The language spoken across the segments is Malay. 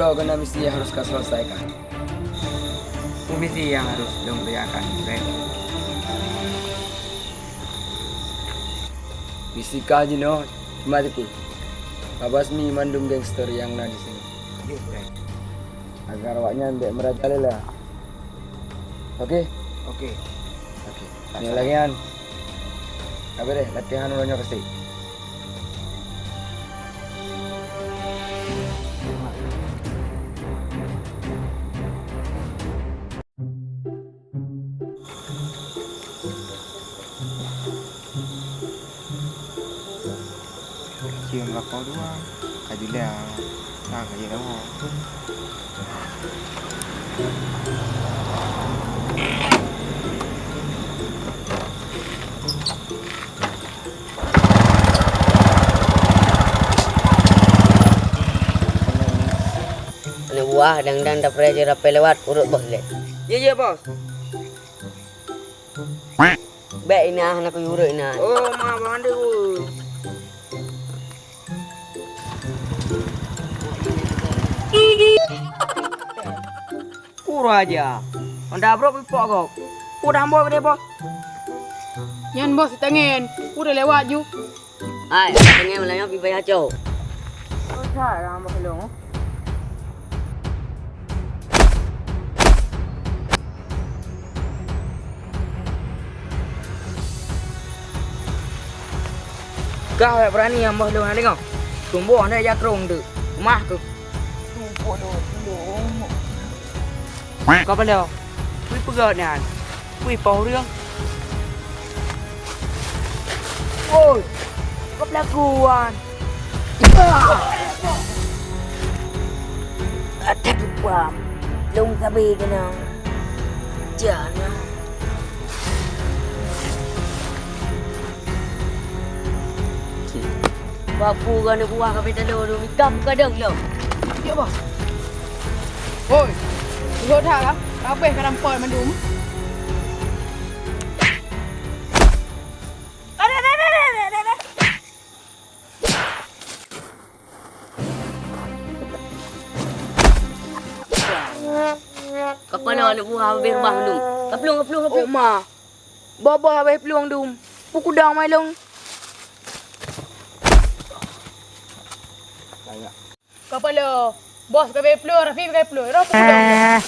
bro, kena misi yang harus kau selesaikan. Misi yang harus dong kerjakan, Bre. Misi kau je no, cuma itu. Babasmi mandum gangster yang ada di sini. Oke, Bre. Agar awaknya tidak merajalela. Oke? Oke. Oke. Ini lagi kan. Apa deh, latihan ulangnya pasti. Cium bakau doang. Kajilah. Nah, kaji kamu. Ana buah dang tak pernah je rapai lewat urut bos le. Ya, bos. Baik ini nak pergi urut ini. Oh, ma mandi ku. Kuro aja. Anda bro pipok kau. Udah ambo gede, bos. Yan bos tangan. Udah lewat ju. Ai, tengah melayang pi bayar cau. Oh, cara ambo helong. Kau yang berani yang mbah lu nanti kau. Tumbuh anda ya kerong tu. Mah tu. Tumbuh tu. Kau beliau. Kui pegat ni. Kui pau riang. Oi. Kau pelakuan. Ada pam. Long sabi kena. Jana. Bapu kan ada buah kafe telur tu mikam kadang lo. Ya bos. Oi. Urut dah lah. Apa yang nampak mandum? Kepala ada buah habis rumah mandum. Kaplung. Oh ma. Baba habis peluang dum. Puku dang mai long. Kepala. Bos kabeh peluang, Rafi kabeh peluang. Ro puku dang.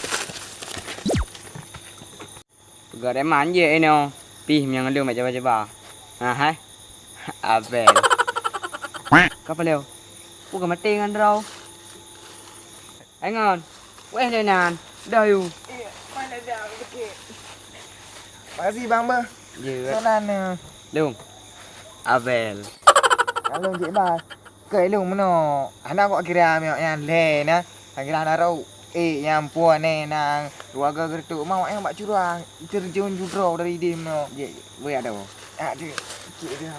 Pegat eman je ini. Pih yang lu macam ba. Ha hai. Abel. Kau beliau. Bukan mati dengan rau. Angon. Weh lenan. Dah you. Mana dah sikit. Makasih bang ber. Je. Sonan Lung. Abel. Alung cik ba. Kai lung mano. Anak kok kira meo yang le na. Kira na rau. Yang puan nang keluarga gertuk mau yang mak curang terjun judro dari dia meno. Je. Weh ada. Ah dia. Cik dia.